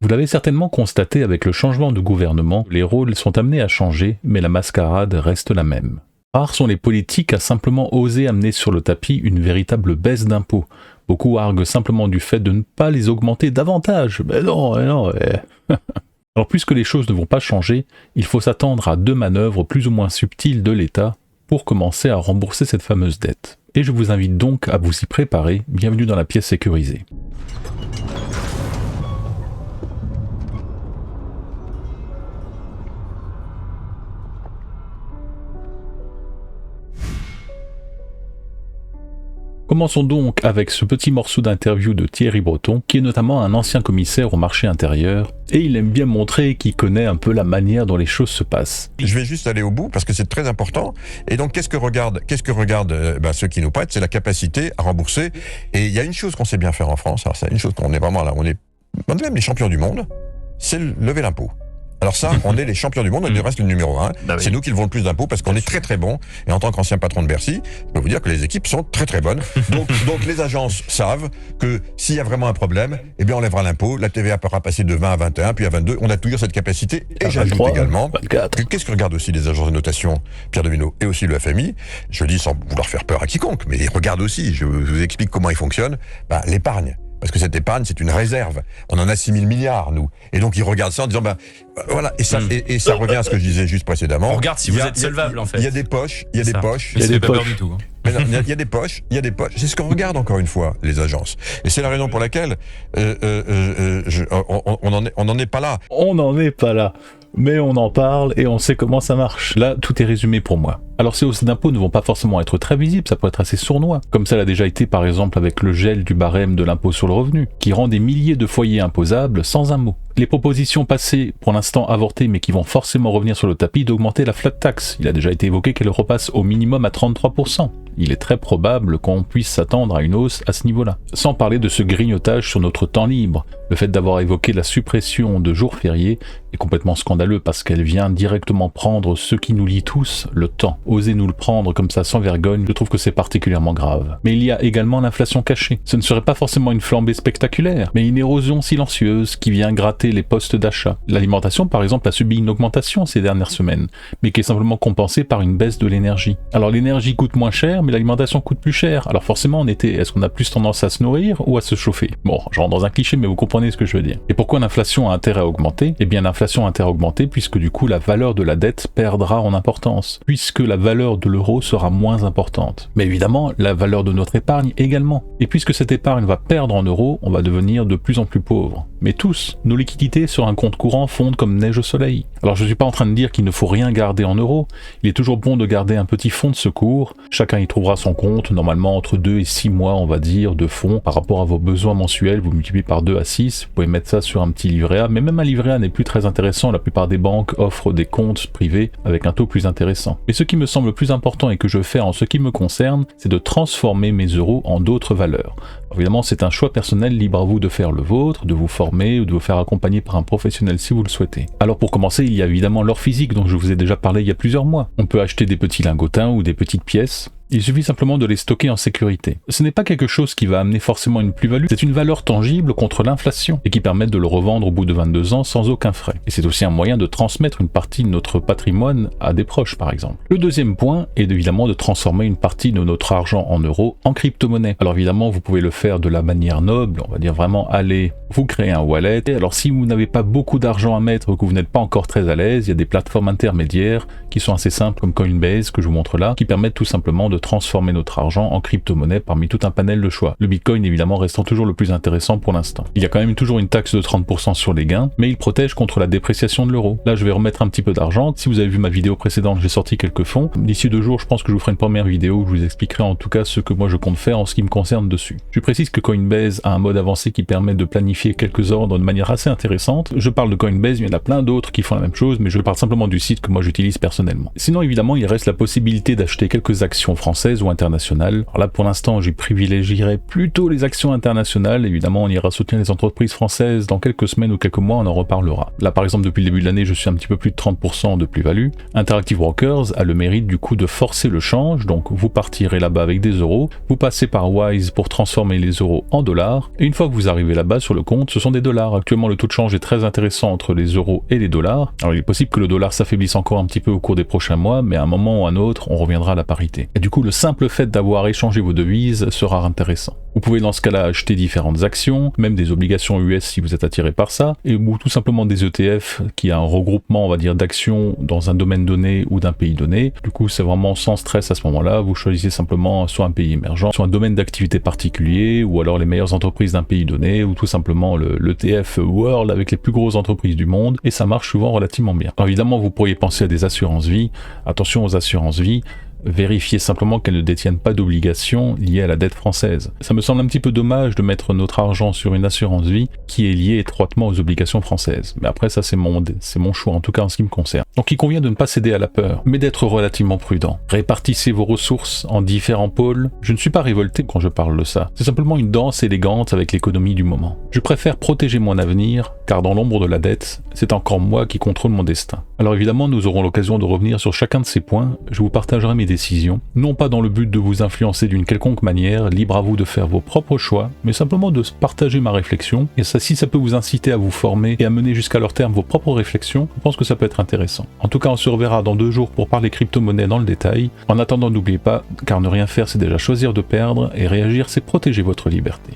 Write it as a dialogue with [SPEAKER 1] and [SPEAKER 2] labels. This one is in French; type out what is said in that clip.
[SPEAKER 1] Vous l'avez certainement constaté avec le changement de gouvernement, les rôles sont amenés à changer, mais la mascarade reste la même. Rares sont les politiques à simplement oser amener sur le tapis une véritable baisse d'impôts. Beaucoup arguent simplement du fait de ne pas les augmenter davantage. Mais non. Alors puisque les choses ne vont pas changer, il faut s'attendre à 2 manœuvres plus ou moins subtiles de l'État pour commencer à rembourser cette fameuse dette. Et je vous invite donc à vous y préparer. Bienvenue dans la pièce sécurisée. Commençons donc avec ce petit morceau d'interview de Thierry Breton, qui est notamment un ancien commissaire au marché intérieur, et il aime bien montrer qu'il connaît un peu la manière dont les choses se passent.
[SPEAKER 2] Je vais juste aller au bout parce que c'est très important. Et donc qu'est-ce que regardent ceux qui nous prêtent, c'est la capacité à rembourser. Et il y a une chose qu'on sait bien faire en France, alors c'est une chose qu'on est vraiment là, on est même les champions du monde, c'est lever l'impôt. Alors ça, on est les champions du monde, et du reste le numéro 1. C'est nous qui levons le plus d'impôts parce qu'on est très très bons. Et en tant qu'ancien patron de Bercy, je peux vous dire que les équipes sont très très bonnes. Donc les agences savent que s'il y a vraiment un problème, eh bien on lèvera l'impôt. La TVA pourra passer de 20 à 21, puis à 22. On a toujours cette capacité. Et j'ajoute également que qu'est-ce que regardent aussi les agences de notation, Pierre Devinot, et aussi le FMI. Je le dis sans vouloir faire peur à quiconque, mais ils regardent aussi. Je vous explique comment ils fonctionnent. L'épargne. Parce que cette épargne, c'est une réserve. On en a 6 000 milliards, nous. Et donc, ils regardent ça en disant, voilà. Et ça, et ça revient à ce que je disais juste précédemment.
[SPEAKER 3] On regarde si vous êtes solvable, en fait.
[SPEAKER 2] Il y a des poches, il y a des poches.
[SPEAKER 3] Mais ça fait pas peur du tout.
[SPEAKER 2] Il y a des poches. C'est ce qu'on regarde encore une fois, les agences. Et c'est la raison pour laquelle on n'en est pas là.
[SPEAKER 1] On n'en est pas là. Mais on en parle et on sait comment ça marche. Là, tout est résumé pour moi. Alors ces hausses d'impôts ne vont pas forcément être très visibles, ça peut être assez sournois, comme ça l'a déjà été par exemple avec le gel du barème de l'impôt sur le revenu, qui rend des milliers de foyers imposables sans un mot. Les propositions passées, pour l'instant avortées, mais qui vont forcément revenir sur le tapis, d'augmenter la flat tax. Il a déjà été évoqué qu'elle repasse au minimum à 33%. Il est très probable qu'on puisse s'attendre à une hausse à ce niveau-là. Sans parler de ce grignotage sur notre temps libre. Le fait d'avoir évoqué la suppression de jours fériés est complètement scandaleux parce qu'elle vient directement prendre ce qui nous lie tous, le temps. Oser nous le prendre comme ça sans vergogne, je trouve que c'est particulièrement grave. Mais il y a également l'inflation cachée. Ce ne serait pas forcément une flambée spectaculaire, mais une érosion silencieuse qui vient gratter les postes d'achat. L'alimentation, par exemple, a subi une augmentation ces dernières semaines, mais qui est simplement compensée par une baisse de l'énergie. Alors l'énergie coûte moins cher, mais l'alimentation coûte plus cher. Alors forcément, en été, est-ce qu'on a plus tendance à se nourrir ou à se chauffer? Bon, je rentre dans un cliché, mais vous comprenez ce que je veux dire. Et pourquoi l'inflation a intérêt à augmenter? Eh bien, l'inflation a intérêt à augmenter puisque du coup, la valeur de la dette perdra en importance, puisque la valeur de l'euro sera moins importante. Mais évidemment, la valeur de notre épargne également. Et puisque cette épargne va perdre en euros, on va devenir de plus en plus pauvre. Mais tous, nos liquidités sur un compte courant fondent comme neige au soleil. Alors je ne suis pas en train de dire qu'il ne faut rien garder en euros, il est toujours bon de garder un petit fonds de secours, chacun y trouvera son compte, normalement entre 2 et 6 mois on va dire de fonds par rapport à vos besoins mensuels, vous multipliez par 2 à 6, vous pouvez mettre ça sur un petit livret A, mais même un livret A n'est plus très intéressant, la plupart des banques offrent des comptes privés avec un taux plus intéressant. Mais ce qui me semble le plus important et que je fais en ce qui me concerne, c'est de transformer mes euros en d'autres valeurs. Alors évidemment c'est un choix personnel, libre à vous de faire le vôtre, de vous former ou de vous faire accompagner par un professionnel si vous le souhaitez. Alors pour commencer, il y a évidemment l'or physique dont je vous ai déjà parlé il y a plusieurs mois. On peut acheter des petits lingotins ou des petites pièces. Il suffit simplement de les stocker en sécurité. Ce n'est pas quelque chose qui va amener forcément une plus-value, c'est une valeur tangible contre l'inflation et qui permet de le revendre au bout de 22 ans sans aucun frais. Et c'est aussi un moyen de transmettre une partie de notre patrimoine à des proches par exemple. Le deuxième point est évidemment de transformer une partie de notre argent en euros en crypto-monnaie. Alors évidemment vous pouvez le faire de la manière noble, on va dire vraiment aller vous créer un wallet. Et alors si vous n'avez pas beaucoup d'argent à mettre ou que vous n'êtes pas encore très à l'aise, il y a des plateformes intermédiaires qui sont assez simples comme Coinbase que je vous montre là, qui permettent tout simplement de transformer notre argent en crypto-monnaie parmi tout un panel de choix. Le Bitcoin évidemment restant toujours le plus intéressant pour l'instant. Il y a quand même toujours une taxe de 30% sur les gains, mais il protège contre la dépréciation de l'euro. Là je vais remettre un petit peu d'argent. Si vous avez vu ma vidéo précédente, j'ai sorti quelques fonds. D'ici 2 jours, je pense que je vous ferai une première vidéo où je vous expliquerai en tout cas ce que moi je compte faire en ce qui me concerne dessus. Je précise que Coinbase a un mode avancé qui permet de planifier quelques ordres de manière assez intéressante. Je parle de Coinbase, mais il y en a plein d'autres qui font la même chose, mais je parle simplement du site que moi j'utilise personnellement. Sinon évidemment, il reste la possibilité d'acheter quelques actions françaises françaises ou internationales. Alors là, pour l'instant, j'y privilégierai plutôt les actions internationales. Évidemment, on ira soutenir les entreprises françaises dans quelques semaines ou quelques mois, on en reparlera. Là, par exemple, depuis le début de l'année, je suis un petit peu plus de 30% de plus-value. Interactive Brokers a le mérite du coup de forcer le change, donc vous partirez là-bas avec des euros, vous passez par Wise pour transformer les euros en dollars, et une fois que vous arrivez là-bas sur le compte, ce sont des dollars. Actuellement, le taux de change est très intéressant entre les euros et les dollars. Alors, il est possible que le dollar s'affaiblisse encore un petit peu au cours des prochains mois, mais à un moment ou à un autre, on reviendra à la parité. Et du coup, le simple fait d'avoir échangé vos devises sera intéressant. Vous pouvez dans ce cas-là acheter différentes actions, même des obligations US si vous êtes attiré par ça, ou tout simplement des ETF qui a un regroupement, on va dire, d'actions dans un domaine donné ou d'un pays donné. Du coup, c'est vraiment sans stress à ce moment-là. Vous choisissez simplement soit un pays émergent, soit un domaine d'activité particulier, ou alors les meilleures entreprises d'un pays donné, ou tout simplement l'ETF World avec les plus grosses entreprises du monde, et ça marche souvent relativement bien. Alors évidemment, vous pourriez penser à des assurances-vie. Attention aux assurances-vie. Vérifiez simplement qu'elles ne détiennent pas d'obligations liées à la dette française. Ça me semble un petit peu dommage de mettre notre argent sur une assurance vie qui est liée étroitement aux obligations françaises. Mais après ça c'est mon choix, en tout cas en ce qui me concerne. Donc il convient de ne pas céder à la peur, mais d'être relativement prudent. Répartissez vos ressources en différents pôles. Je ne suis pas révolté quand je parle de ça. C'est simplement une danse élégante avec l'économie du moment. Je préfère protéger mon avenir, car dans l'ombre de la dette, c'est encore moi qui contrôle mon destin. Alors évidemment, nous aurons l'occasion de revenir sur chacun de ces points. Je vous partagerai mes décisions, non pas dans le but de vous influencer d'une quelconque manière, libre à vous de faire vos propres choix, mais simplement de partager ma réflexion, et ça, si ça peut vous inciter à vous former et à mener jusqu'à leur terme vos propres réflexions, je pense que ça peut être intéressant. En tout cas, on se reverra dans 2 jours pour parler crypto-monnaie dans le détail. En attendant, n'oubliez pas, car ne rien faire c'est déjà choisir de perdre, et réagir c'est protéger votre liberté.